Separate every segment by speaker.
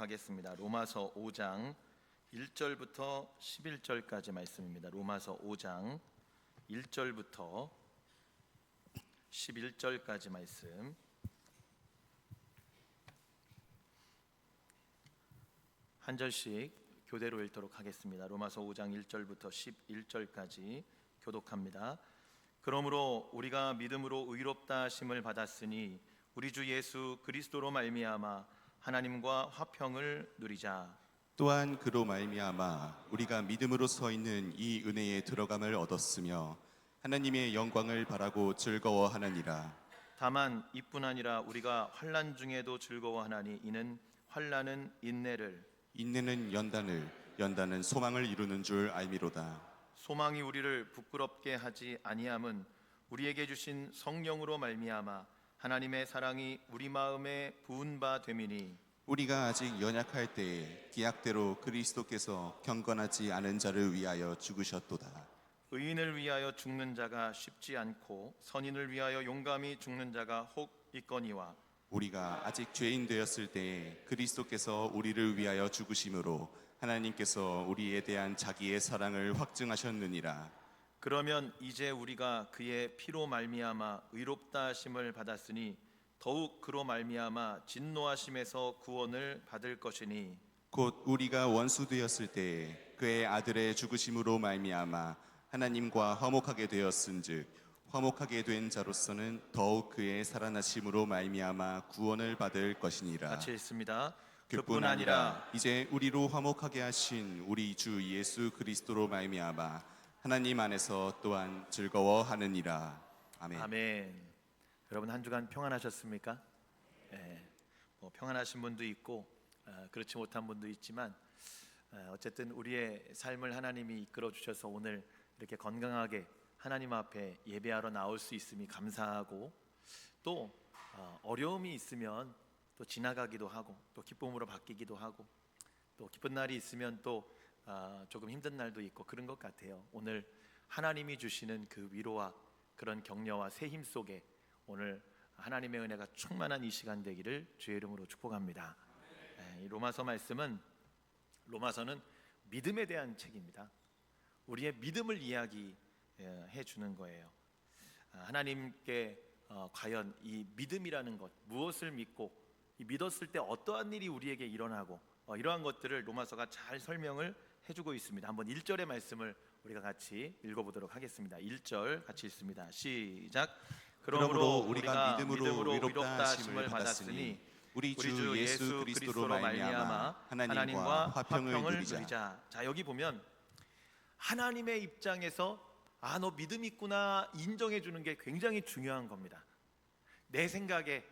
Speaker 1: 하겠습니다. 로마서 5장 1절부터 11절까지 말씀입니다. 로마서 5장 1절부터 11절까지 말씀. 한 절씩 교대로 읽도록 하겠습니다. 로마서 5장 1절부터 11절까지 교독합니다. 그러므로 우리가 믿음으로 의롭다 하심을 받았으니 우리 주 예수 그리스도로 말미암아 하나님과 화평을 누리자.
Speaker 2: 또한 그로 말미암아 우리가 믿음으로 서 있는 이 은혜에 들어감을 얻었으며 하나님의 영광을 바라고 즐거워하느니라.
Speaker 1: 다만 이뿐 아니라 우리가 환난 중에도 즐거워하나니 이는 환난은 인내를,
Speaker 2: 인내는 연단을, 연단은 소망을 이루는 줄 알미로다.
Speaker 1: 소망이 우리를 부끄럽게 하지 아니함은 우리에게 주신 성령으로 말미암아 하나님의 사랑이 우리 마음에 부은 바 됨이니.
Speaker 2: 우리가 아직 연약할 때에 기약대로 그리스도께서 경건하지 않은 자를 위하여 죽으셨도다.
Speaker 1: 의인을 위하여 죽는 자가 쉽지 않고 선인을 위하여 용감히 죽는 자가 혹 있거니와.
Speaker 2: 우리가 아직 죄인 되었을 때에 그리스도께서 우리를 위하여 죽으심으로 하나님께서 우리에 대한 자기의 사랑을 확증하셨느니라.
Speaker 1: 그러면 이제 우리가 그의 피로 말미암아 의롭다 하심을 받았으니 더욱 그로 말미암아 진노하심에서 구원을 받을 것이니.
Speaker 2: 곧 우리가 원수 되었을 때에 그의 아들의 죽으심으로 말미암아 하나님과 화목하게 되었은즉 화목하게 된 자로서는 더욱 그의 살아나심으로 말미암아 구원을 받을 것이니라.
Speaker 1: 같이 읽습니다.
Speaker 2: 그뿐 아니라 이제 우리로 화목하게 하신 우리 주 예수 그리스도로 말미암아 하나님 안에서 또한 즐거워하느니라. 아멘.
Speaker 1: 아멘. 여러분 한 주간 평안하셨습니까? 평안하신 분도 있고 그렇지 못한 분도 있지만 어쨌든 우리의 삶을 하나님이 이끌어 주셔서 오늘 이렇게 건강하게 하나님 앞에 예배하러 나올 수 있음이 감사하고, 또 어려움이 있으면 또 지나가기도 하고 또 기쁨으로 바뀌기도 하고, 또 기쁜 날이 있으면 또 조금 힘든 날도 있고 그런 것 같아요. 오늘 하나님이 주시는 그 위로와 그런 격려와 새 힘 속에 오늘 하나님의 은혜가 충만한 이 시간 되기를 주의 이름으로 축복합니다. 이 로마서 말씀은, 로마서는 믿음에 대한 책입니다. 우리의 믿음을 이야기해 주는 거예요. 하나님께 과연 이 믿음이라는 것, 무엇을 믿고 믿었을 때 어떠한 일이 우리에게 일어나고 이러한 것들을 로마서가 잘 설명을 해주고 있습니다. 한번 1절의 말씀을 우리가 같이 읽어보도록 하겠습니다. 1절 같이 읽습니다. 시작. 그러므로 우리가 믿음으로 의롭다 하심을 받았으니 우리 주 예수 그리스도로 말미암아 하나님과 화평을 누리자. 자, 여기 보면 하나님의 입장에서 너 믿음 있구나 인정해 주는 게 굉장히 중요한 겁니다. 내 생각에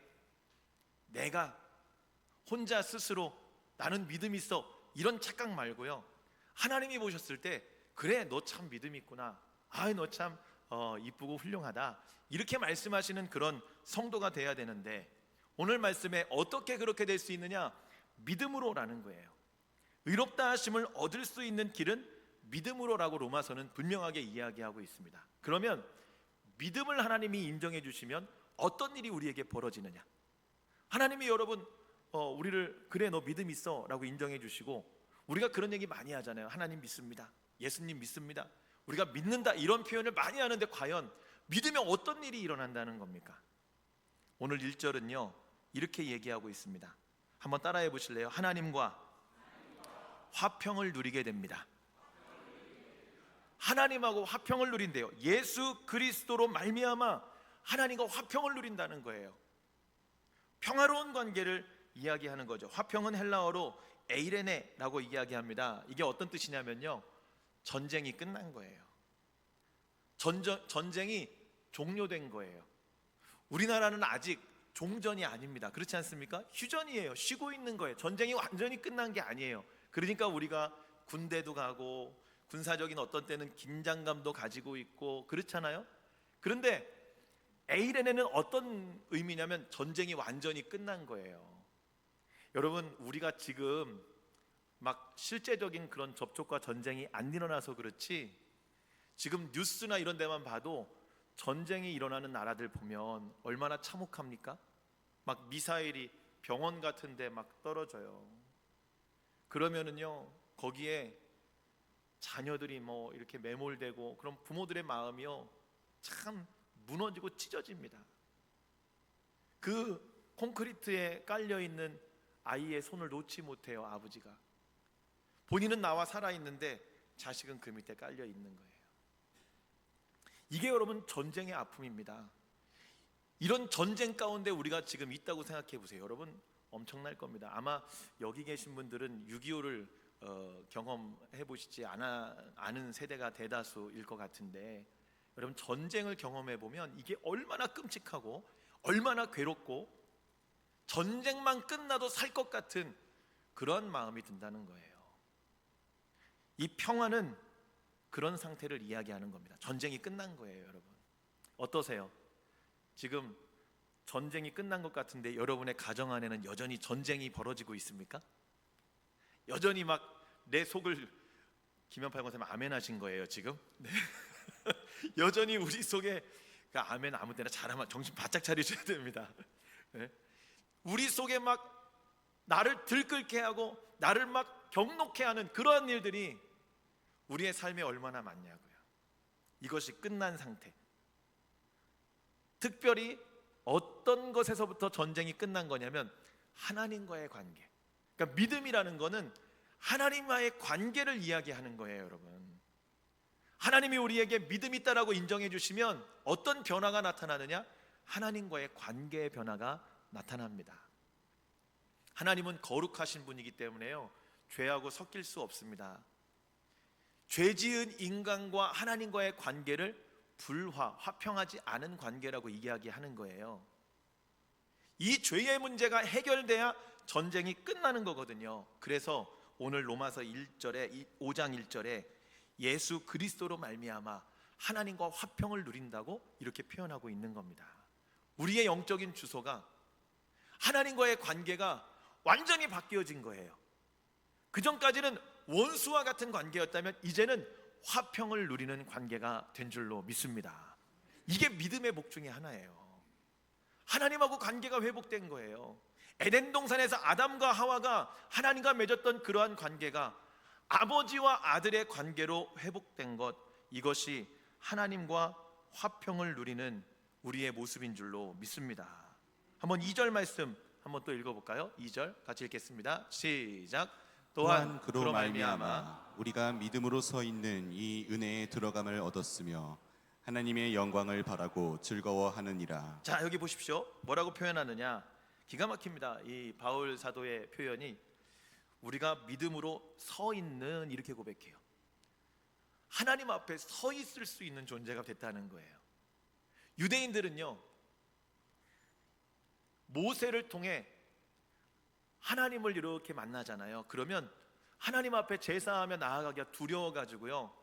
Speaker 1: 내가 혼자 스스로 나는 믿음 있어 이런 착각 말고요, 하나님이 보셨을 때 그래 너 참 믿음 있구나, 너 참 이쁘고 훌륭하다 이렇게 말씀하시는 그런 성도가 돼야 되는데, 오늘 말씀에 어떻게 그렇게 될 수 있느냐? 믿음으로라는 거예요. 의롭다 하심을 얻을 수 있는 길은 믿음으로라고 로마서는 분명하게 이야기하고 있습니다. 그러면 믿음을 하나님이 인정해 주시면 어떤 일이 우리에게 벌어지느냐? 하나님이 여러분 우리를 그래 너 믿음 있어 라고 인정해 주시고, 우리가 그런 얘기 많이 하잖아요. 하나님 믿습니다, 예수님 믿습니다, 우리가 믿는다 이런 표현을 많이 하는데 과연 믿으면 어떤 일이 일어난다는 겁니까? 오늘 1절은요 이렇게 얘기하고 있습니다. 한번 따라해 보실래요? 하나님과 화평을 누리게 됩니다. 하나님하고 화평을 누린대요. 예수 그리스도로 말미암아 하나님과 화평을 누린다는 거예요. 평화로운 관계를 이야기하는 거죠. 화평은 헬라어로 에이레네라고 이야기합니다. 이게 어떤 뜻이냐면요, 전쟁이 끝난 거예요. 전쟁이 종료된 거예요. 우리나라는 아직 종전이 아닙니다. 그렇지 않습니까? 휴전이에요. 쉬고 있는 거예요. 전쟁이 완전히 끝난 게 아니에요. 그러니까 우리가 군대도 가고 군사적인 어떤 때는 긴장감도 가지고 있고 그렇잖아요. 그런데 에이레네는 어떤 의미냐면 전쟁이 완전히 끝난 거예요. 여러분, 우리가 지금 막 실제적인 그런 접촉과 전쟁이 안 일어나서 그렇지, 지금 뉴스나 이런 데만 봐도 전쟁이 일어나는 나라들 보면 얼마나 참혹합니까? 막 미사일이 병원 같은 데 막 떨어져요. 그러면은요 거기에 자녀들이 뭐 이렇게 매몰되고, 그럼 부모들의 마음이요 참 무너지고 찢어집니다. 그 콘크리트에 깔려 있는 아이의 손을 놓지 못해요. 아버지가 본인은 나와 살아 있는데 자식은 그 밑에 깔려 있는 거예요. 이게 여러분 전쟁의 아픔입니다. 이런 전쟁 가운데 우리가 지금 있다고 생각해 보세요. 여러분 엄청날 겁니다. 아마 여기 계신 분들은 6.25를 경험해 보시지 않은 세대가 대다수일 것 같은데, 여러분 전쟁을 경험해 보면 이게 얼마나 끔찍하고 얼마나 괴롭고 전쟁만 끝나도 살 것 같은 그런 마음이 든다는 거예요. 이 평화는 그런 상태를 이야기하는 겁니다. 전쟁이 끝난 거예요. 여러분 어떠세요? 지금 전쟁이 끝난 것 같은데 여러분의 가정 안에는 여전히 전쟁이 벌어지고 있습니까? 여전히 막 내 속을, 김현팔 권사님 아멘 하신 거예요 지금? 네. 여전히 우리 속에, 아멘 아무 때나 잘하면 정신 바짝 차리셔야 됩니다. 네. 우리 속에 막 나를 들끓게 하고 나를 막 경록해 하는 그러한 일들이 우리의 삶에 얼마나 많냐고요. 이것이 끝난 상태. 특별히 어떤 것에서부터 전쟁이 끝난 거냐면 하나님과의 관계. 그러니까 믿음이라는 거는 하나님과의 관계를 이야기하는 거예요. 여러분 하나님이 우리에게 믿음이 있다라고 인정해 주시면 어떤 변화가 나타나느냐? 하나님과의 관계의 변화가 나타납니다. 하나님은 거룩하신 분이기 때문에요 죄하고 섞일 수 없습니다. 죄 지은 인간과 하나님과의 관계를 화평하지 않은 관계라고 이야기하는 거예요. 이 죄의 문제가 해결돼야 전쟁이 끝나는 거거든요. 그래서 오늘 로마서 5장 1절에 예수 그리스도로 말미암아 하나님과 화평을 누린다고 이렇게 표현하고 있는 겁니다. 우리의 영적인 주소가 하나님과의 관계가 완전히 바뀌어진 거예요. 그전까지는 원수와 같은 관계였다면 이제는 화평을 누리는 관계가 된 줄로 믿습니다. 이게 믿음의 복 중에 하나예요. 하나님하고 관계가 회복된 거예요. 에덴 동산에서 아담과 하와가 하나님과 맺었던 그러한 관계가 아버지와 아들의 관계로 회복된 것, 이것이 하나님과 화평을 누리는 우리의 모습인 줄로 믿습니다. 한번 2절 말씀 한번 또 읽어볼까요? 2절 같이 읽겠습니다. 시작.
Speaker 2: 또한 그로 말미암아 우리가 믿음으로 서 있는 이 은혜에 들어감을 얻었으며 하나님의 영광을 바라고 즐거워하느니라.
Speaker 1: 자, 여기 보십시오. 뭐라고 표현하느냐? 기가 막힙니다. 이 바울 사도의 표현이 우리가 믿음으로 서 있는, 이렇게 고백해요. 하나님 앞에 서 있을 수 있는 존재가 됐다는 거예요. 유대인들은요 모세를 통해 하나님을 이렇게 만나잖아요. 그러면 하나님 앞에 제사하며 나아가기가 두려워가지고요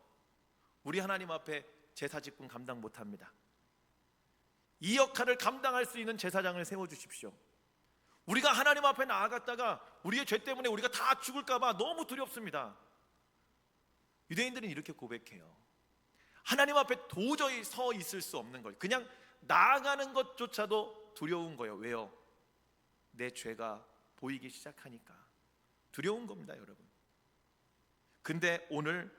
Speaker 1: 우리 하나님 앞에 제사 직분 감당 못합니다. 이 역할을 감당할 수 있는 제사장을 세워주십시오. 우리가 하나님 앞에 나아갔다가 우리의 죄 때문에 우리가 다 죽을까 봐 너무 두렵습니다. 유대인들은 이렇게 고백해요. 하나님 앞에 도저히 서 있을 수 없는 걸, 그냥 나아가는 것조차도 두려운 거예요. 왜요? 내 죄가 보이기 시작하니까 두려운 겁니다, 여러분. 근데 오늘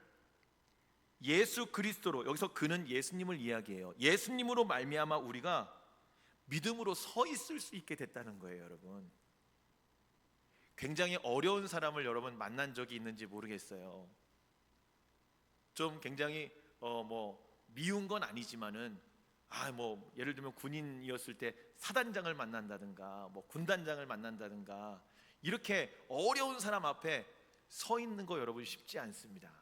Speaker 1: 예수 그리스도로, 여기서 그는 예수님을 이야기해요. 예수님으로 말미암아 우리가 믿음으로 서 있을 수 있게 됐다는 거예요, 여러분. 굉장히 어려운 사람을 여러분 만난 적이 있는지 모르겠어요. 좀 굉장히 미운 건 아니지만은 예를 들면 군인이었을 때 사단장을 만난다든가 군단장을 만난다든가 이렇게 어려운 사람 앞에 서 있는 거 여러분 쉽지 않습니다.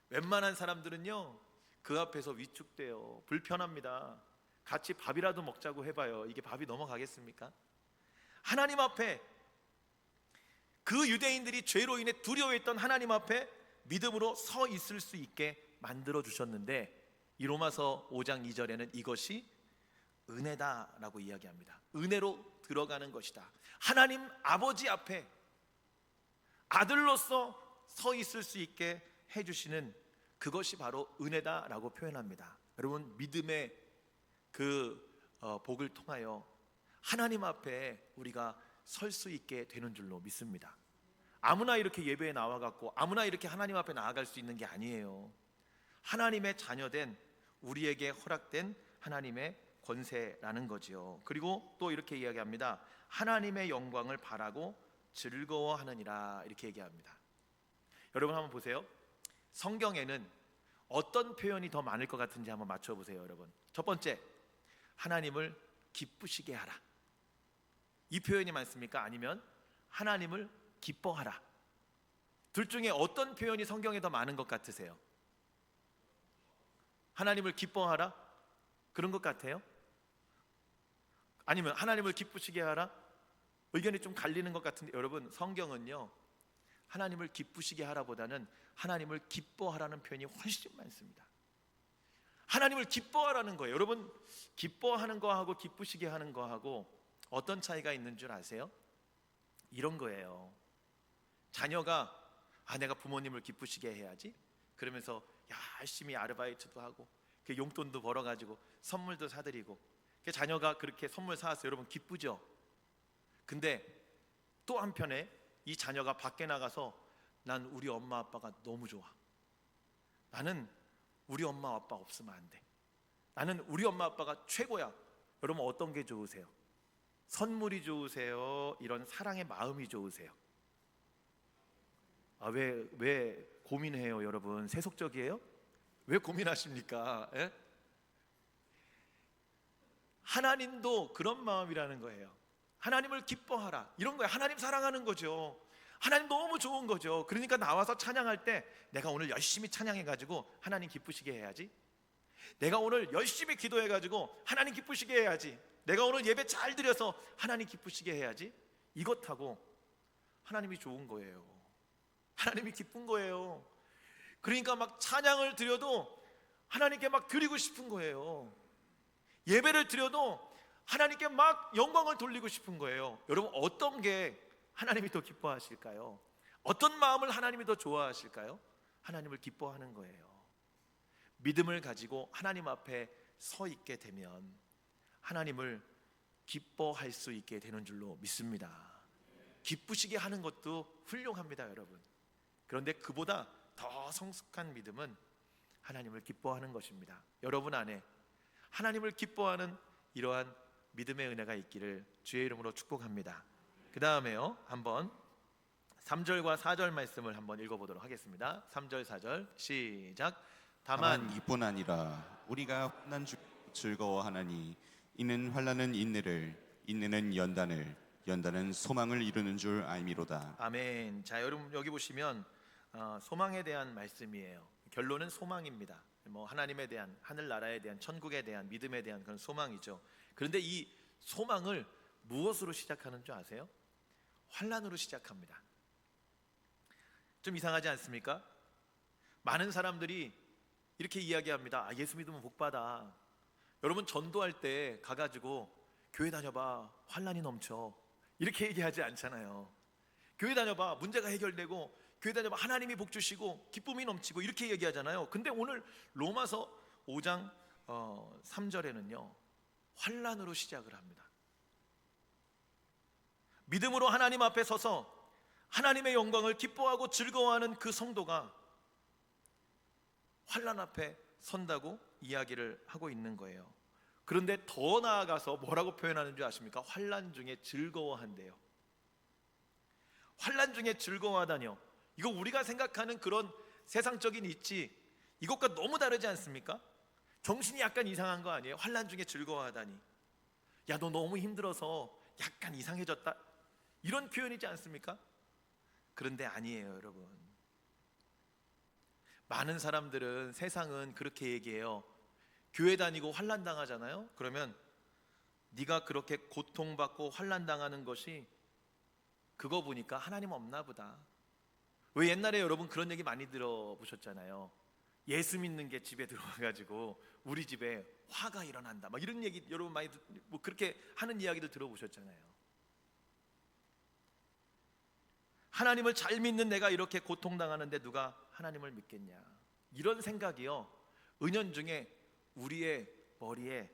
Speaker 1: 웬만한 사람들은요 그 앞에서 위축돼요. 불편합니다. 같이 밥이라도 먹자고 해봐요. 이게 밥이 넘어가겠습니까? 하나님 앞에, 그 유대인들이 죄로 인해 두려워했던 하나님 앞에 믿음으로 서 있을 수 있게 만들어 주셨는데, 이 로마서 5장 2절에는 이것이 은혜다라고 이야기합니다. 은혜로 들어가는 것이다. 하나님 아버지 앞에 아들로서 서 있을 수 있게 해주시는 그것이 바로 은혜다라고 표현합니다. 여러분, 믿음의 복을 통하여 하나님 앞에 우리가 설 수 있게 되는 줄로 믿습니다. 아무나 이렇게 예배에 나와갖고 아무나 이렇게 하나님 앞에 나아갈 수 있는 게 아니에요. 하나님의 자녀된 우리에게 허락된 하나님의 권세라는 거지요. 그리고 또 이렇게 이야기합니다. 하나님의 영광을 바라고 즐거워하느니라, 이렇게 얘기합니다. 여러분 한번 보세요. 성경에는 어떤 표현이 더 많을 것 같은지 한번 맞춰보세요. 여러분, 첫 번째, 하나님을 기쁘시게 하라, 이 표현이 많습니까? 아니면 하나님을 기뻐하라? 둘 중에 어떤 표현이 성경에 더 많은 것 같으세요? 하나님을 기뻐하라? 그런 것 같아요? 아니면 하나님을 기쁘시게 하라? 의견이 좀 갈리는 것 같은데, 여러분, 성경은요 하나님을 기쁘시게 하라보다는 하나님을 기뻐하라는 표현이 훨씬 많습니다. 하나님을 기뻐하라는 거예요. 여러분, 기뻐하는 거하고 기쁘시게 하는 거하고 어떤 차이가 있는 줄 아세요? 이런 거예요. 자녀가 내가 부모님을 기쁘시게 해야지, 그러면서 열심히 아르바이트도 하고 용돈도 벌어가지고 선물도 사드리고, 자녀가 그렇게 선물 사왔어요. 여러분, 기쁘죠? 근데 또 한편에 이 자녀가 밖에 나가서 난 우리 엄마 아빠가 너무 좋아, 나는 우리 엄마 아빠 없으면 안 돼, 나는 우리 엄마 아빠가 최고야. 여러분, 어떤 게 좋으세요? 선물이 좋으세요? 이런 사랑의 마음이 좋으세요? 왜 고민해요? 여러분, 세속적이에요? 왜 고민하십니까? 예? 하나님도 그런 마음이라는 거예요. 하나님을 기뻐하라, 이런 거예요. 하나님 사랑하는 거죠. 하나님 너무 좋은 거죠. 그러니까 나와서 찬양할 때 내가 오늘 열심히 찬양해가지고 하나님 기쁘시게 해야지, 내가 오늘 열심히 기도해가지고 하나님 기쁘시게 해야지, 내가 오늘 예배 잘 드려서 하나님 기쁘시게 해야지, 이것하고 하나님이 좋은 거예요. 하나님이 기쁜 거예요. 그러니까 막 찬양을 드려도 하나님께 막 드리고 싶은 거예요. 예배를 드려도 하나님께 막 영광을 돌리고 싶은 거예요. 여러분, 어떤 게 하나님이 더 기뻐하실까요? 어떤 마음을 하나님이 더 좋아하실까요? 하나님을 기뻐하는 거예요. 믿음을 가지고 하나님 앞에 서 있게 되면 하나님을 기뻐할 수 있게 되는 줄로 믿습니다. 기쁘시게 하는 것도 훌륭합니다, 여러분. 그런데 그보다 더 성숙한 믿음은 하나님을 기뻐하는 것입니다. 여러분 안에 하나님을 기뻐하는 이러한 믿음의 은혜가 있기를 주의 이름으로 축복합니다. 그 다음에요, 한번 3절과 4절 말씀을 한번 읽어보도록 하겠습니다. 3절 4절 시작.
Speaker 2: 다만 이뿐 아니라 우리가 환난 중 즐거워하나니 이는 환난은 인내를, 인내는 연단을, 연단은 소망을 이루는 줄 알미로다.
Speaker 1: 아멘. 자, 여러분 여기 보시면 소망에 대한 말씀이에요. 결론은 소망입니다. 하나님에 대한, 하늘나라에 대한, 천국에 대한 믿음에 대한 그런 소망이죠. 그런데 이 소망을 무엇으로 시작하는 줄 아세요? 환난으로 시작합니다. 좀 이상하지 않습니까? 많은 사람들이 이렇게 이야기합니다. 예수 믿으면 복 받아. 여러분, 전도할 때 가가지고 교회 다녀봐, 환난이 넘쳐, 이렇게 얘기하지 않잖아요. 교회 다녀봐, 문제가 해결되고, 교회 다녀봐, 하나님이 복 주시고 기쁨이 넘치고, 이렇게 얘기하잖아요. 근데 오늘 로마서 5장 3절에는요 환난으로 시작을 합니다. 믿음으로 하나님 앞에 서서 하나님의 영광을 기뻐하고 즐거워하는 그 성도가 환난 앞에 선다고 이야기를 하고 있는 거예요. 그런데 더 나아가서 뭐라고 표현하는 줄 아십니까? 환난 중에 즐거워한대요. 환난 중에 즐거워하다뇨. 이거 우리가 생각하는 그런 세상적인 이치, 이것과 너무 다르지 않습니까? 정신이 약간 이상한 거 아니에요? 환난 중에 즐거워하다니. 야, 너 너무 힘들어서 약간 이상해졌다, 이런 표현이지 않습니까? 그런데 아니에요, 여러분. 많은 사람들은, 세상은 그렇게 얘기해요. 교회 다니고 환난 당하잖아요. 그러면 네가 그렇게 고통받고 환난 당하는 것이, 그거 보니까 하나님 없나 보다. 왜 옛날에 여러분 그런 얘기 많이 들어보셨잖아요. 예수 믿는 게 집에 들어와가지고 우리 집에 화가 일어난다, 막 이런 얘기 여러분 많이 그렇게 하는 이야기들 들어보셨잖아요. 하나님을 잘 믿는 내가 이렇게 고통당하는데 누가 하나님을 믿겠냐, 이런 생각이요 은연중에 우리의 머리에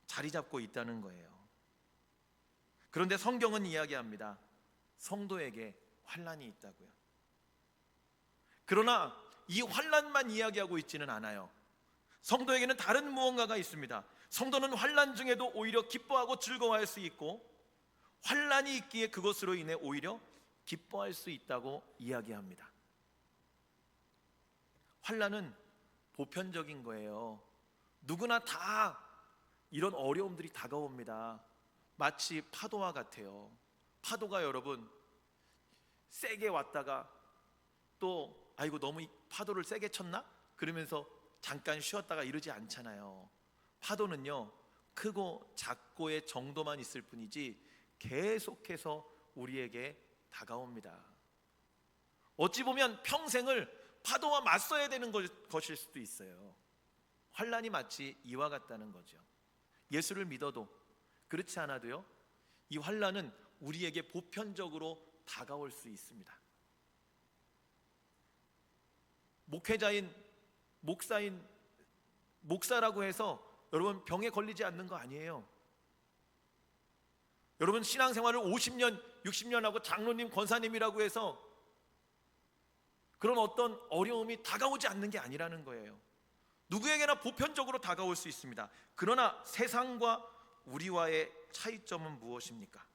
Speaker 1: 자리 잡고 있다는 거예요. 그런데 성경은 이야기합니다. 성도에게 환난이 있다고요. 그러나 이 환난만 이야기하고 있지는 않아요. 성도에게는 다른 무언가가 있습니다. 성도는 환난 중에도 오히려 기뻐하고 즐거워할 수 있고, 환난이 있기에 그것으로 인해 오히려 기뻐할 수 있다고 이야기합니다. 환난은 보편적인 거예요. 누구나 다 이런 어려움들이 다가옵니다. 마치 파도와 같아요. 파도가 여러분 세게 왔다가 또 아이고 너무 파도를 세게 쳤나? 그러면서 잠깐 쉬었다가 이러지 않잖아요. 파도는요, 크고 작고의 정도만 있을 뿐이지 계속해서 우리에게 다가옵니다. 어찌 보면 평생을 파도와 맞서야 되는 것일 수도 있어요. 환난이 마치 이와 같다는 거죠. 예수를 믿어도 그렇지 않아도요, 이 환난은 우리에게 보편적으로 다가올 수 있습니다. 목회자인 목사라고 해서 여러분 병에 걸리지 않는 거 아니에요. 여러분 신앙생활을 50년 60년 하고 장로님 권사님이라고 해서 그런 어떤 어려움이 다가오지 않는 게 아니라는 거예요. 누구에게나 보편적으로 다가올 수 있습니다. 그러나 세상과 우리와의 차이점은 무엇입니까?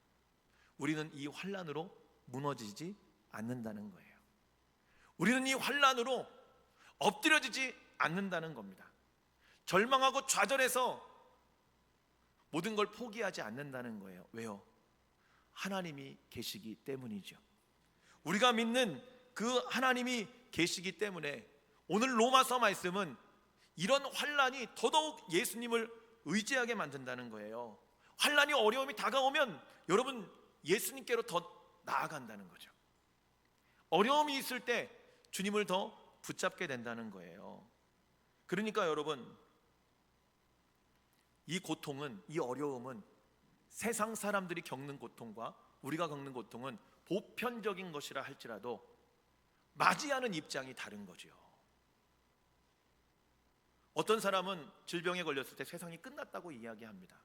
Speaker 1: 우리는 이 환난으로 무너지지 않는다는 거예요. 우리는 이 환난으로 엎드려지지 않는다는 겁니다. 절망하고 좌절해서 모든 걸 포기하지 않는다는 거예요. 왜요? 하나님이 계시기 때문이죠. 우리가 믿는 그 하나님이 계시기 때문에 오늘 로마서 말씀은 이런 환난이 더더욱 예수님을 의지하게 만든다는 거예요. 환난이 어려움이 다가오면 여러분 예수님께로 더 나아간다는 거죠. 어려움이 있을 때 주님을 더 붙잡게 된다는 거예요. 그러니까 여러분 이 고통은, 이 어려움은 세상 사람들이 겪는 고통과 우리가 겪는 고통은 보편적인 것이라 할지라도 맞이하는 입장이 다른 거죠. 어떤 사람은 질병에 걸렸을 때 세상이 끝났다고 이야기합니다.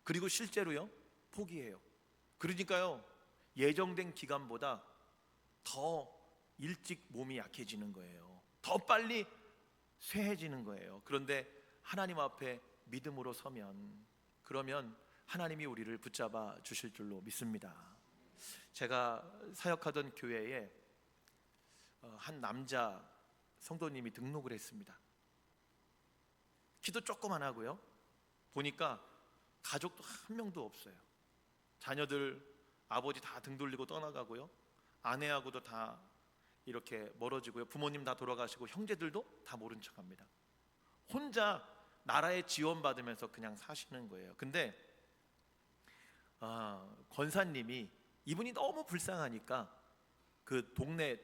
Speaker 1: 그리고 실제로요 포기해요. 그러니까요 예정된 기간보다 더 일찍 몸이 약해지는 거예요. 더 빨리 쇠해지는 거예요. 그런데 하나님 앞에 믿음으로 서면, 그러면 하나님이 우리를 붙잡아 주실 줄로 믿습니다. 제가 사역하던 교회에 한 남자 성도님이 등록을 했습니다. 키도 조금 안 하고요. 보니까 가족도 한 명도 없어요. 자녀들 아버지 다 등 돌리고 떠나가고요. 아내하고도 다 이렇게 멀어지고요. 부모님 다 돌아가시고 형제들도 다 모른 척합니다. 혼자 나라의 지원받으면서 그냥 사시는 거예요. 근데 권사님이, 이분이 너무 불쌍하니까 그 동네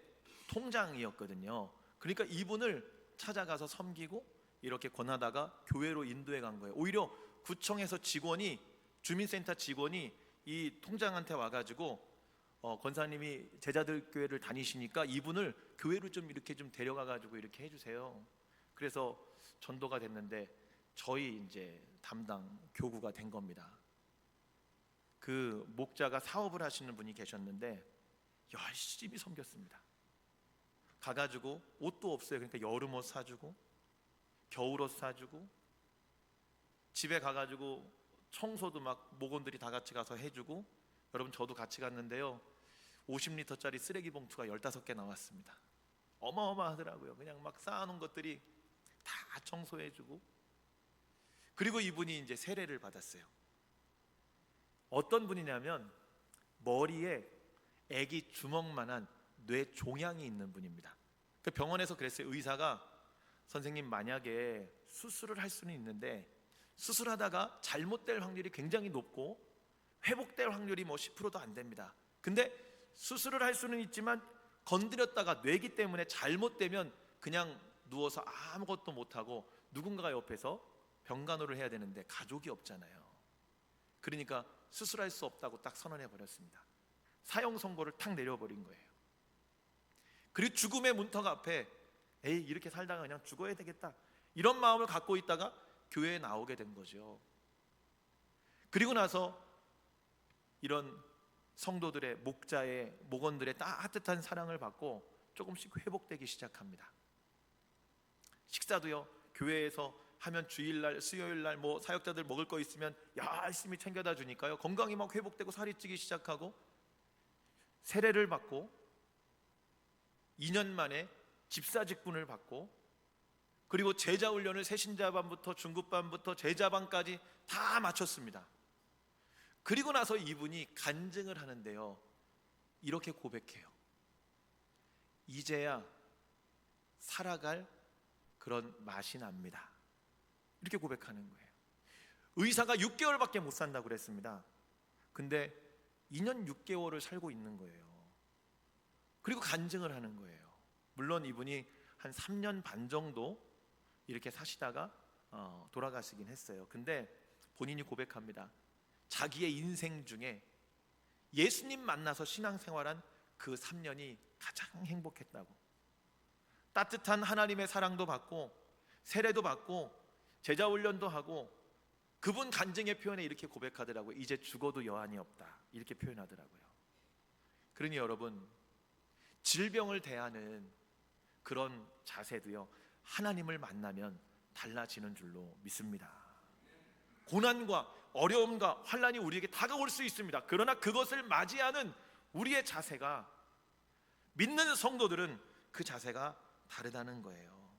Speaker 1: 통장이었거든요. 그러니까 이분을 찾아가서 섬기고 이렇게 권하다가 교회로 인도해 간 거예요. 오히려 구청에서 직원이, 주민센터 직원이 이 통장한테 와가지고 권사님이 제자들 교회를 다니시니까 이분을 교회로 좀 이렇게 좀 데려가가지고 이렇게 해주세요. 그래서 전도가 됐는데 저희 이제 담당 교구가 된 겁니다. 그 목자가 사업을 하시는 분이 계셨는데 열심히 섬겼습니다. 가가지고 옷도 없어요. 그러니까 여름옷 사주고 겨울옷 사주고 집에 가가지고 청소도 막 목원들이 다 같이 가서 해주고, 여러분 저도 같이 갔는데요 50리터짜리 쓰레기 봉투가 15개 나왔습니다. 어마어마하더라고요. 그냥 막 쌓아놓은 것들이 다 청소해주고. 그리고 이분이 이제 세례를 받았어요. 어떤 분이냐면 머리에 애기 주먹만한 뇌 종양이 있는 분입니다. 그 병원에서 그랬어요. 의사가 선생님 만약에 수술을 할 수는 있는데 수술하다가 잘못될 확률이 굉장히 높고 회복될 확률이 뭐 10%도 안 됩니다. 근데 수술을 할 수는 있지만 건드렸다가 뇌기 때문에 잘못되면 그냥 누워서 아무것도 못하고 누군가가 옆에서 병간호를 해야 되는데 가족이 없잖아요. 그러니까 수술할 수 없다고 딱 선언해 버렸습니다. 사형 선고를 탁 내려버린 거예요. 그리고 죽음의 문턱 앞에 에이 이렇게 살다가 그냥 죽어야 되겠다 이런 마음을 갖고 있다가 교회에 나오게 된 거죠. 그리고 나서 이런 성도들의, 목자의, 목원들의 따뜻한 사랑을 받고 조금씩 회복되기 시작합니다. 식사도요, 교회에서 하면 주일날, 수요일날 뭐 사역자들 먹을 거 있으면 열심히 챙겨다 주니까요, 건강이 막 회복되고 살이 찌기 시작하고, 세례를 받고 2년 만에 집사 직분을 받고, 그리고 제자 훈련을 새신자반부터 중급반부터 제자반까지 다 마쳤습니다. 그리고 나서 이분이 간증을 하는데요, 이렇게 고백해요. 이제야 살아갈 그런 맛이 납니다. 이렇게 고백하는 거예요. 의사가 6개월밖에 못 산다고 그랬습니다. 근데 2년 6개월을 살고 있는 거예요. 그리고 간증을 하는 거예요. 물론 이분이 한 3년 반 정도 이렇게 사시다가 돌아가시긴 했어요. 근데 본인이 고백합니다. 자기의 인생 중에 예수님 만나서 신앙생활한 그 3년이 가장 행복했다고. 따뜻한 하나님의 사랑도 받고 세례도 받고 제자훈련도 하고, 그분 간증의 표현에 이렇게 고백하더라고요. 이제 죽어도 여한이 없다, 이렇게 표현하더라고요. 그러니 여러분, 질병을 대하는 그런 자세도요, 하나님을 만나면 달라지는 줄로 믿습니다. 고난과 어려움과 환난이 우리에게 다가올 수 있습니다. 그러나 그것을 맞이하는 우리의 자세가, 믿는 성도들은 그 자세가 다르다는 거예요.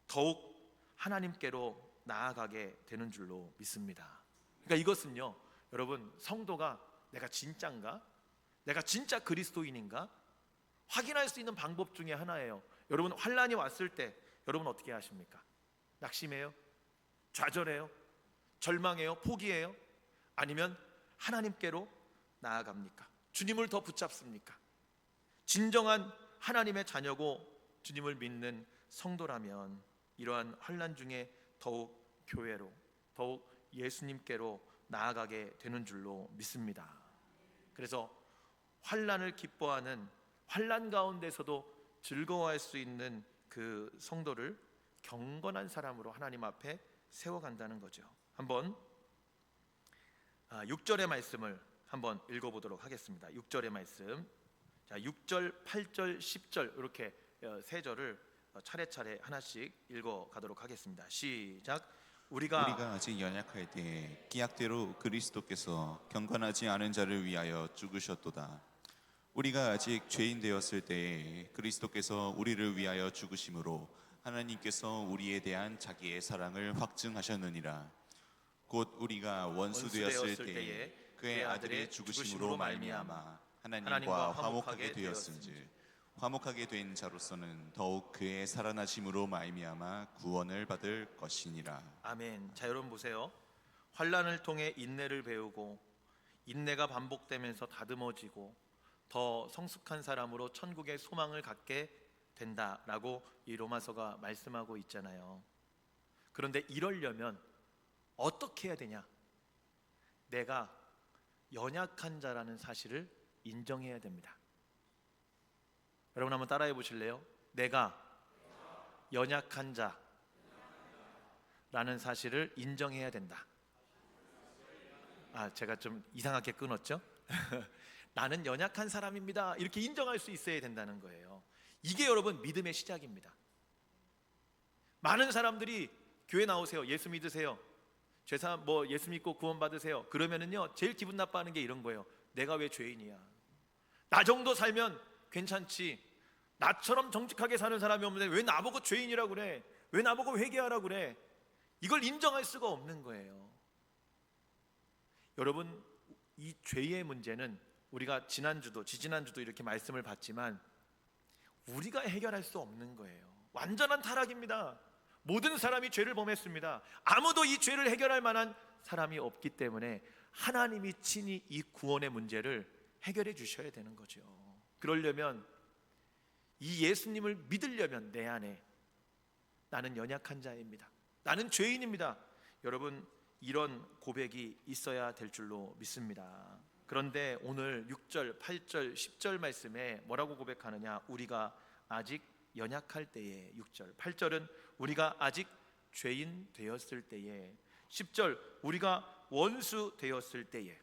Speaker 1: 더욱 하나님께로 나아가게 되는 줄로 믿습니다. 그러니까 이것은요, 여러분, 성도가 내가 진짜인가? 내가 진짜 그리스도인인가? 확인할 수 있는 방법 중에 하나예요. 여러분, 환난이 왔을 때 여러분 어떻게 하십니까? 낙심해요? 좌절해요? 절망해요? 포기해요? 아니면 하나님께로 나아갑니까? 주님을 더 붙잡습니까? 진정한 하나님의 자녀고 주님을 믿는 성도라면 이러한 환난 중에 더욱 교회로, 더욱 예수님께로 나아가게 되는 줄로 믿습니다. 그래서 환난을 기뻐하는, 환난 가운데서도 즐거워할 수 있는 그 성도를 경건한 사람으로 하나님 앞에 세워간다는 거죠. 한번 6절의 말씀을 한번 읽어보도록 하겠습니다. 6절의 말씀, 자, 6절, 8절, 10절 이렇게 세 절을 차례차례 하나씩 읽어가도록 하겠습니다. 시작.
Speaker 2: 우리가 아직 연약할 때에 기약대로 그리스도께서 경건하지 않은 자를 위하여 죽으셨도다. 우리가 아직 죄인 되었을 때에 그리스도께서 우리를 위하여 죽으심으로 하나님께서 우리에 대한 자기의 사랑을 확증하셨느니라. 곧 우리가 원수 되었을 때에 그의 아들의 죽으심으로 말미암아 하나님과 화목하게 되었은즉 화목하게 된 자로서는 더욱 그의 살아나심으로 말미암아 구원을 받을 것이니라.
Speaker 1: 아멘. 자, 여러분 보세요. 환난을 통해 인내를 배우고, 인내가 반복되면서 다듬어지고 더 성숙한 사람으로 천국의 소망을 갖게 된다라고 이 로마서가 말씀하고 있잖아요. 그런데 이러려면 어떻게 해야 되냐? 내가 연약한 자라는 사실을 인정해야 됩니다. 여러분 한번 따라해 보실래요? 내가 연약한 자라는 사실을 인정해야 된다. 제가 좀 이상하게 끊었죠? 나는 연약한 사람입니다, 이렇게 인정할 수 있어야 된다는 거예요. 이게 여러분 믿음의 시작입니다. 많은 사람들이 교회 나오세요, 예수 믿으세요, 죄사 뭐 예수 믿고 구원 받으세요. 그러면은요, 제일 기분 나빠하는 게 이런 거예요. 내가 왜 죄인이야? 나 정도 살면 괜찮지. 나처럼 정직하게 사는 사람이 없는데 왜 나보고 죄인이라고 그래? 왜 나보고 회개하라고 그래? 이걸 인정할 수가 없는 거예요. 여러분, 이 죄의 문제는 우리가 지난주도 지지난주도 이렇게 말씀을 봤지만 우리가 해결할 수 없는 거예요. 완전한 타락입니다. 모든 사람이 죄를 범했습니다. 아무도 이 죄를 해결할 만한 사람이 없기 때문에 하나님이 친히 이 구원의 문제를 해결해 주셔야 되는 거죠. 그러려면, 이 예수님을 믿으려면 내 안에 나는 연약한 자입니다, 나는 죄인입니다, 여러분, 이런 고백이 있어야 될 줄로 믿습니다. 그런데 오늘 6절, 8절, 10절 말씀에 뭐라고 고백하느냐? 우리가 아직 연약할 때에. 6절, 8절은 우리가 아직 죄인 되었을 때에, 10절 우리가 원수 되었을 때에.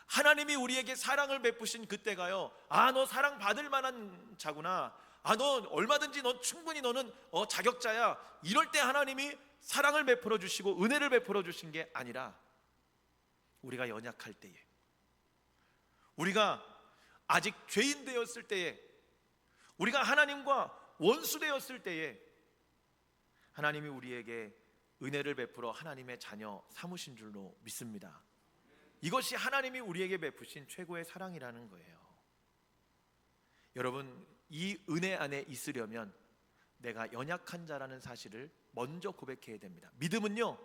Speaker 1: 하나님이 우리에게 사랑을 베푸신 그때가요, 너 사랑 받을 만한 자구나, 너 얼마든지 너 충분히 너는 자격자야, 이럴 때 하나님이 사랑을 베풀어 주시고 은혜를 베풀어 주신 게 아니라 우리가 연약할 때에, 우리가 아직 죄인 되었을 때에, 우리가 하나님과 원수 되었을 때에 하나님이 우리에게 은혜를 베풀어 하나님의 자녀 삼으신 줄로 믿습니다. 이것이 하나님이 우리에게 베푸신 최고의 사랑이라는 거예요. 여러분, 이 은혜 안에 있으려면 내가 연약한 자라는 사실을 먼저 고백해야 됩니다. 믿음은요,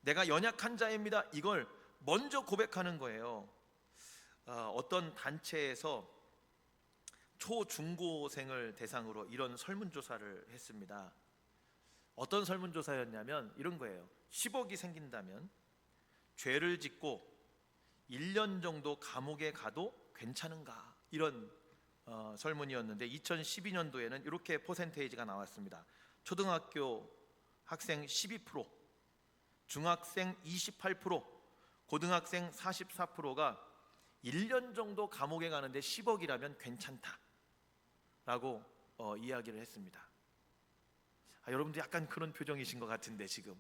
Speaker 1: 내가 연약한 자입니다, 이걸 먼저 고백하는 거예요. 어떤 단체에서 초중고생을 대상으로 이런 설문조사를 했습니다. 어떤 설문조사였냐면 이런 거예요. 10억이 생긴다면 죄를 짓고 1년 정도 감옥에 가도 괜찮은가, 이런 설문이었는데 2012년도에는 이렇게 퍼센테이지가 나왔습니다. 초등학교 학생 12%, 중학생 28%, 고등학생 44%가 1년 정도 감옥에 가는데 10억이라면 괜찮다라고 이야기를 했습니다. 여러분도 약간 그런 표정이신 것 같은데 지금.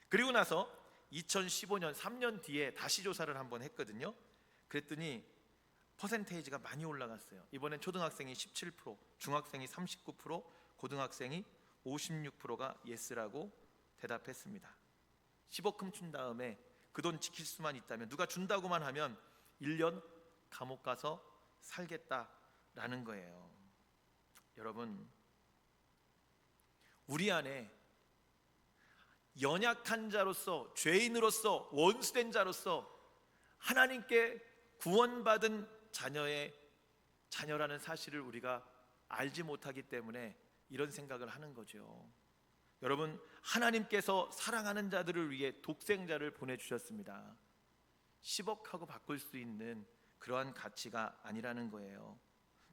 Speaker 1: 그리고 나서 2015년 3년 뒤에 다시 조사를 한번 했거든요. 그랬더니 퍼센테이지가 많이 올라갔어요. 이번엔 초등학생이 17%, 중학생이 39%, 고등학생이 56%가 예스라고 대답했습니다. 10억금 준 다음에 그 돈 지킬 수만 있다면, 누가 준다고만 하면 1년 감옥 가서 살겠다라는 거예요. 여러분, 우리 안에 연약한 자로서, 죄인으로서, 원수된 자로서 하나님께 구원받은 자녀의 자녀라는 사실을 우리가 알지 못하기 때문에 이런 생각을 하는 거죠. 여러분, 하나님께서 사랑하는 자들을 위해 독생자를 보내주셨습니다. 10억하고 바꿀 수 있는 그러한 가치가 아니라는 거예요.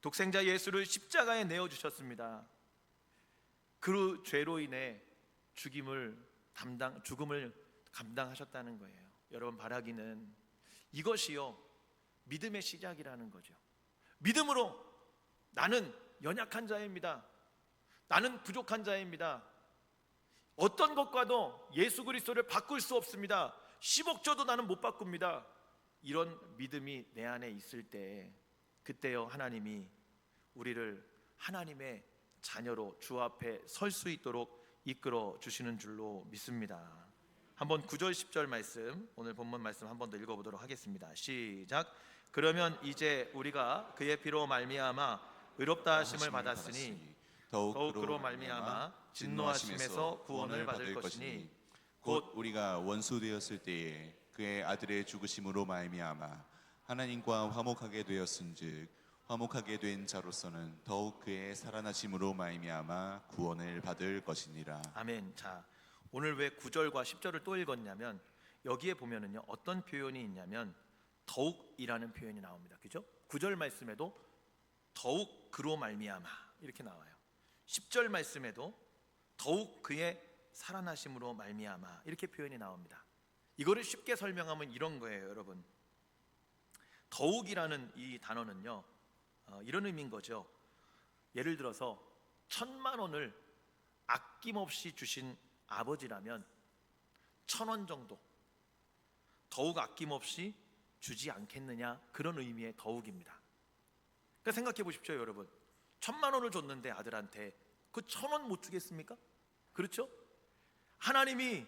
Speaker 1: 독생자 예수를 십자가에 내어주셨습니다. 그 죄로 인해 죽음을 감당하셨다는 거예요. 여러분, 바라기는 이것이요, 믿음의 시작이라는 거죠. 믿음으로 나는 연약한 자입니다, 나는 부족한 자입니다, 어떤 것과도 예수 그리스도를 바꿀 수 없습니다, 10억 줘도 나는 못 바꿉니다, 이런 믿음이 내 안에 있을 때, 그때요 하나님이 우리를 하나님의 자녀로 주 앞에 설 수 있도록 이끌어 주시는 줄로 믿습니다. 한번 9절 10절 말씀, 오늘 본문 말씀 한 번 더 읽어보도록 하겠습니다. 시작. 그러면 이제 우리가 그의 피로 말미암아 의롭다 하심을 받았으니 더욱 그로 말미암아 진노하심에서 구원을 받을 것이니,
Speaker 2: 곧 우리가 원수 되었을 때에 그의 아들의 죽으심으로 말미암아 하나님과 화목하게 되었은즉 화목하게 된 자로서는 더욱 그의 살아나심으로 말미암아 구원을 받을 것이니라.
Speaker 1: 아멘. 자, 오늘 왜 9절과 10절을 또 읽었냐면 여기에 보면은요, 어떤 표현이 있냐면 더욱이라는 표현이 나옵니다. 그죠? 9절 말씀에도 더욱 그로 말미암아 이렇게 나와요. 10절 말씀에도 더욱 그의 살아나심으로 말미암아 이렇게 표현이 나옵니다. 이거를 쉽게 설명하면 이런 거예요, 여러분. 더욱이라는 이 단어는요, 이런 의미인 거죠. 예를 들어서 1,000만 원을 아낌없이 주신 아버지라면 1,000원 정도 더욱 아낌없이 주지 않겠느냐, 그런 의미의 더욱입니다. 그러니까 생각해 보십시오, 여러분. 1,000만 원을 줬는데 아들한테 그 1,000원 못 주겠습니까? 그렇죠? 하나님이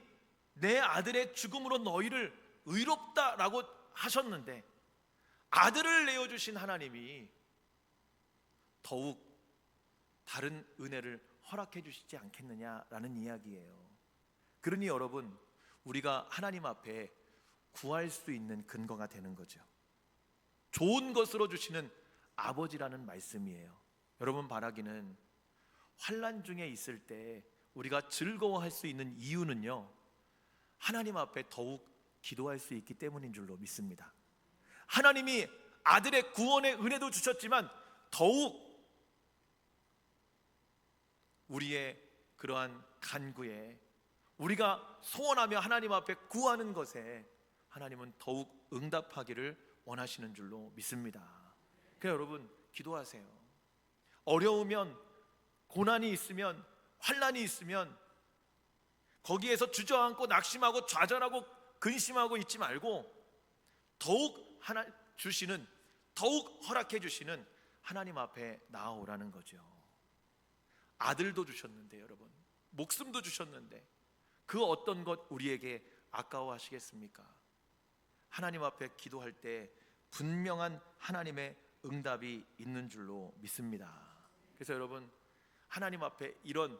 Speaker 1: 내 아들의 죽음으로 너희를 의롭다라고 하셨는데 아들을 내어주신 하나님이 더욱 다른 은혜를 허락해 주시지 않겠느냐라는 이야기예요. 그러니 여러분, 우리가 하나님 앞에 구할 수 있는 근거가 되는 거죠. 좋은 것으로 주시는 아버지라는 말씀이에요. 여러분, 바라기는 환난 중에 있을 때 우리가 즐거워할 수 있는 이유는요, 하나님 앞에 더욱 기도할 수 있기 때문인 줄로 믿습니다. 하나님이 아들의 구원의 은혜도 주셨지만 더욱 우리의 그러한 간구에, 우리가 소원하며 하나님 앞에 구하는 것에 하나님은 더욱 응답하기를 원하시는 줄로 믿습니다. 그래서 여러분 기도하세요. 어려우면, 고난이 있으면, 환난이 있으면 거기에서 주저앉고 낙심하고 좌절하고 근심하고 있지 말고 더욱 더욱 허락해 주시는 하나님 앞에 나아오라는 거죠. 아들도 주셨는데, 여러분 목숨도 주셨는데 그 어떤 것 우리에게 아까워하시겠습니까? 하나님 앞에 기도할 때 분명한 하나님의 응답이 있는 줄로 믿습니다. 그래서 여러분 하나님 앞에 이런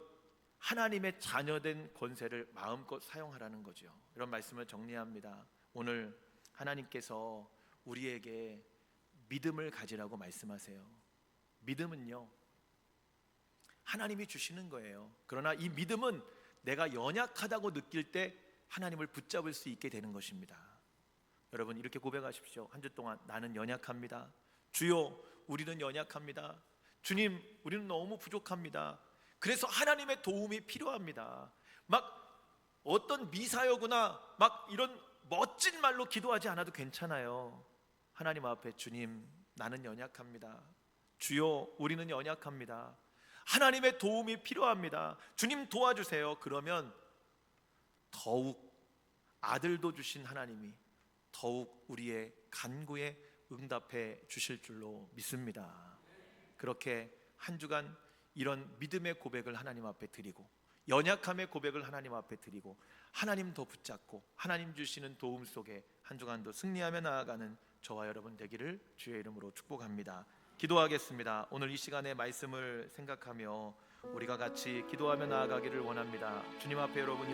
Speaker 1: 하나님의 자녀된 권세를 마음껏 사용하라는 거죠. 이런 말씀을 정리합니다. 오늘 하나님께서 우리에게 믿음을 가지라고 말씀하세요. 믿음은요, 하나님이 주시는 거예요. 그러나 이 믿음은 내가 연약하다고 느낄 때 하나님을 붙잡을 수 있게 되는 것입니다. 여러분 이렇게 고백하십시오. 한 주 동안 나는 연약합니다. 주여 우리는 연약합니다. 주님 우리는 너무 부족합니다. 그래서 하나님의 도움이 필요합니다. 막 어떤 미사여구나 막 이런 멋진 말로 기도하지 않아도 괜찮아요. 하나님 앞에 주님 나는 연약합니다. 주여 우리는 연약합니다. 하나님의 도움이 필요합니다. 주님 도와주세요. 그러면 더욱 아들도 주신 하나님이 더욱 우리의 간구에 응답해 주실 줄로 믿습니다. 그렇게 한 주간 이런 믿음의 고백을 하나님 앞에 드리고 연약함의 고백을 하나님 앞에 드리고 하나님 더 붙잡고 하나님 주시는 도움 속에 한 주간도 승리하며 나아가는 저와 여러분 되기를 주의 이름으로 축복합니다. 기도하겠습니다. 오늘 이 시간의 말씀을 생각하며 우리가 같이 기도하며 나아가기를 원합니다. 주님 앞에 여러분